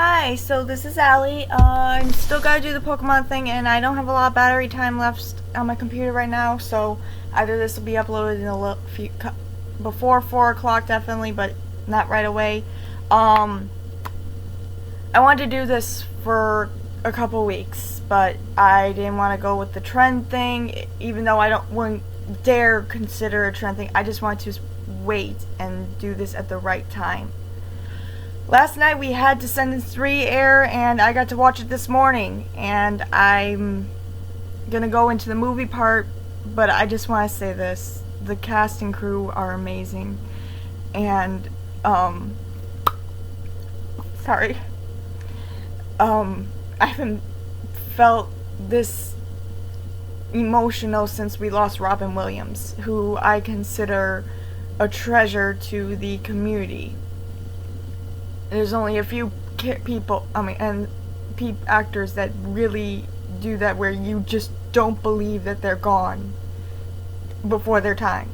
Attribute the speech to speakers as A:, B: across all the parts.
A: Hi, so this is Allie. I'm still gotta do the Pokemon thing, and I don't have a lot of battery time left on my computer right now, so either this will be uploaded in before 4 o'clock, definitely, but not right away. I wanted to do this for a couple weeks, but I didn't want to go with the trend thing, even though wouldn't dare consider a trend thing. I just wanted to wait and do this at the right time. Last night we had Descendants 3 air, and I got to watch it this morning, and I'm gonna go into the movie part, but I just want to say this. The cast and crew are amazing, and, sorry. I haven't felt this emotional since we lost Robin Williams, who I consider a treasure to the community. There's only a few actors that really do that, where you just don't believe that they're gone before their time.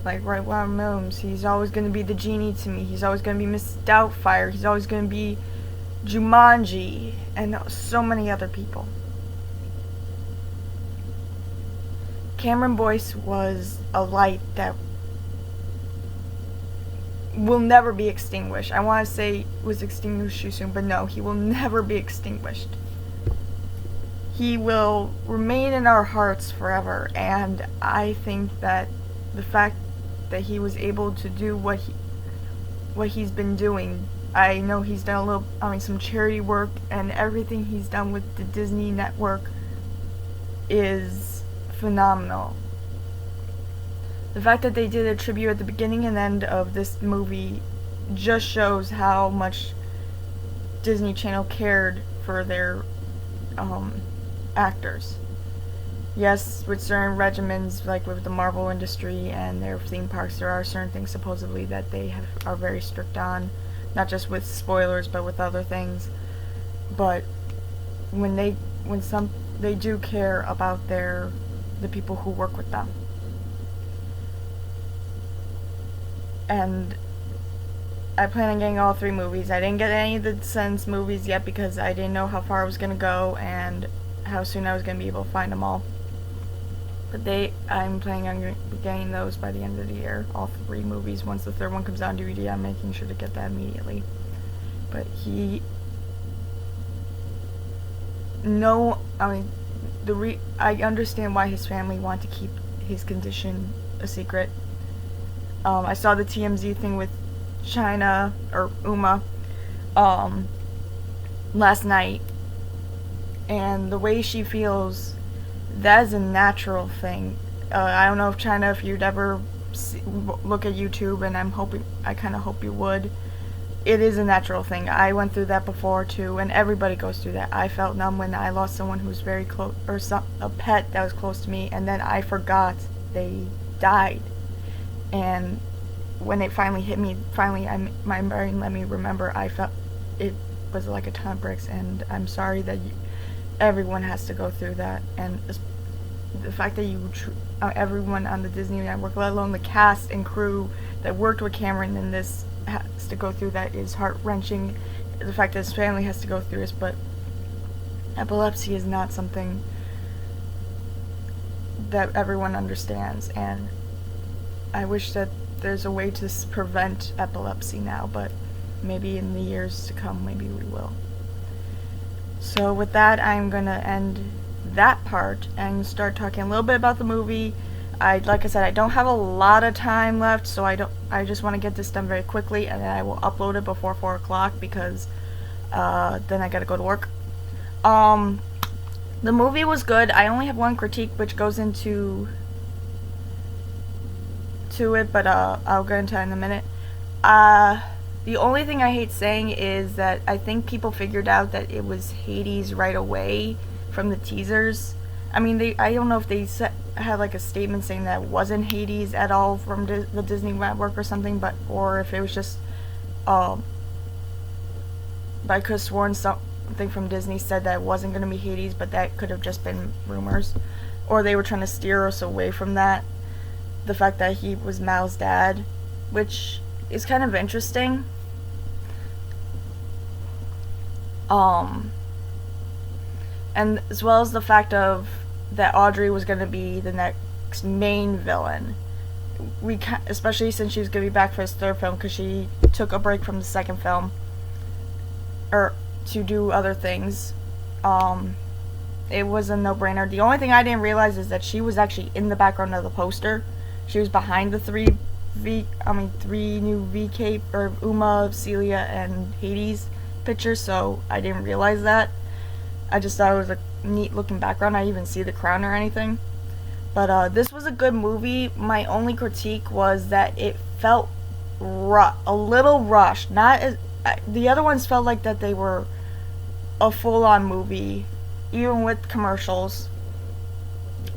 A: Like Robin Williams, he's always going to be the genie to me. He's always going to be Miss Doubtfire. He's always going to be Jumanji, and so many other people. Cameron Boyce was a light that will never be extinguished. I want to say was extinguished too soon, but no, he will never be extinguished. He will remain in our hearts forever, and I think that the fact that he was able to do what he's been doing, I know he's done some charity work, and everything he's done with the Disney network is phenomenal. The fact that they did a tribute at the beginning and end of this movie just shows how much Disney Channel cared for their actors. Yes, with certain regimens, like with the Marvel industry and their theme parks, there are certain things supposedly that they are very strict on, not just with spoilers, but with other things. But they do care about the people who work with them. And I plan on getting all 3 movies. I didn't get any of the Descendants movies yet because I didn't know how far I was going to go and how soon I was going to be able to find them all. But I'm planning on getting those by the end of the year, all 3 movies. Once the 3rd one comes out on DVD, I'm making sure to get that immediately. But I understand why his family want to keep his condition a secret. I saw the TMZ thing with China, or Uma, last night, and the way she feels, that is a natural thing. I don't know if China, if you'd ever look at YouTube, and I kind of hope you would. It is a natural thing. I went through that before too, and everybody goes through that. I felt numb when I lost someone who's very close, or a pet that was close to me, and then I forgot they died. And when it finally hit me, my brain let me remember. I felt it was like a ton of bricks, and I'm sorry that everyone has to go through that. And the fact that everyone on the Disney network, let alone the cast and crew that worked with Cameron in this, has to go through that is heart-wrenching. The fact that his family has to go through this, but epilepsy is not something that everyone understands, and I wish that there's a way to prevent epilepsy now, but maybe in the years to come, maybe we will. So with that, I'm going to end that part and start talking a little bit about the movie. Like I said, I don't have a lot of time left, so I just want to get this done very quickly, and then I will upload it before 4 o'clock because then I gotta go to work. The movie was good. I only have one critique, which goes into it, but I'll go into it in a minute. The only thing I hate saying is that I think people figured out that it was Hades right away from the teasers. I mean, I don't know if they had like a statement saying that it wasn't Hades at all from the Disney network or something, or if it was just, but I could have sworn something from Disney said that it wasn't going to be Hades, but that could have just been rumors, or they were trying to steer us away from that. The fact that he was Mal's dad, which is kind of interesting. And as well as the fact of that Audrey was going to be the next main villain. Especially since she was going to be back for his third film, because she took a break from the second film, or to do other things. It was a no-brainer. The only thing I didn't realize is that she was actually in the background of the poster. She was behind the three new VK or Uma, Celia, and Hades pictures, so I didn't realize that. I just thought it was a neat looking background. I didn't even see the crown or anything. But this was a good movie. My only critique was that it felt a little rushed. Not as the other ones felt like that they were a full-on movie, even with commercials.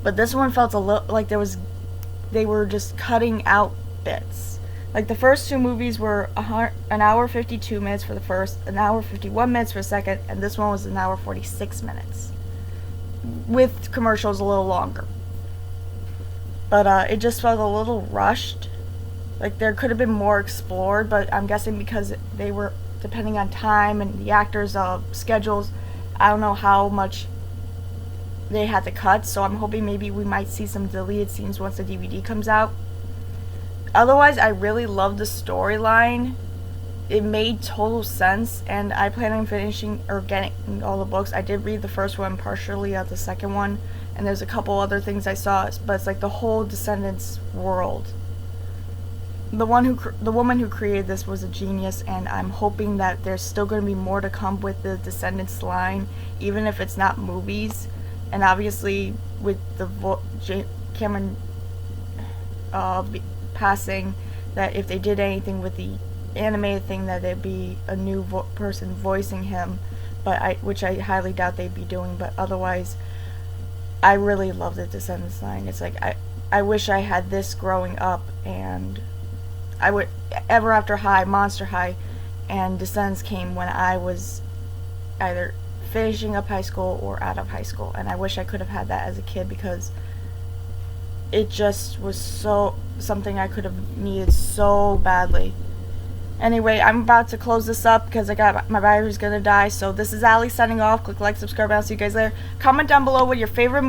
A: But this one felt a little like they were just cutting out bits. Like the first two movies were an hour 52 minutes for the first, an hour 51 minutes for the second, and this one was an hour 46 minutes. With commercials a little longer. But it just felt a little rushed. Like there could have been more explored, but I'm guessing because they were depending on time and the actors' schedules, I don't know how much they had to cut, so I'm hoping maybe we might see some deleted scenes once the DVD comes out. Otherwise, I really loved the storyline. It made total sense, and I plan on finishing or getting all the books. I did read the first one partially of the second one, and there's a couple other things I saw, but it's like the whole Descendants world. The woman who created this was a genius, and I'm hoping that there's still going to be more to come with the Descendants line, even if it's not movies. And obviously, with the Cameron passing, that if they did anything with the animated thing, that there'd be a new person voicing him, which I highly doubt they'd be doing. But otherwise, I really love the Descendants line. It's like I wish I had this growing up, and I would Ever After High, Monster High, and Descendants came when I was either finishing up high school or out of high school, and I wish I could have had that as a kid, because it just was something I could have needed so badly. Anyway, I'm about to close this up because my battery's gonna die. So this is Ali signing off. Click like, subscribe, and I'll see you guys later. Comment down below what your favorite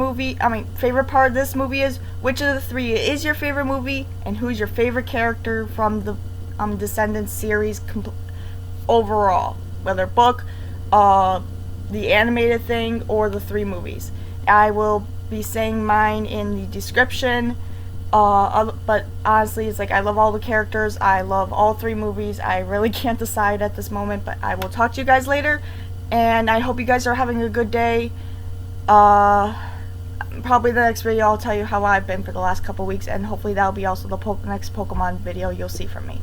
A: part of this movie is. Which of the three is your favorite movie, and who's your favorite character from the Descendants series overall, whether book, the animated thing, or the three movies. I will be saying mine in the description. But honestly, it's like I love all the characters. I love all three movies. I really can't decide at this moment, but I will talk to you guys later, and I hope you guys are having a good day. Probably the next video I'll tell you how I've been for the last couple weeks, and hopefully that'll be also the next Pokemon video you'll see from me.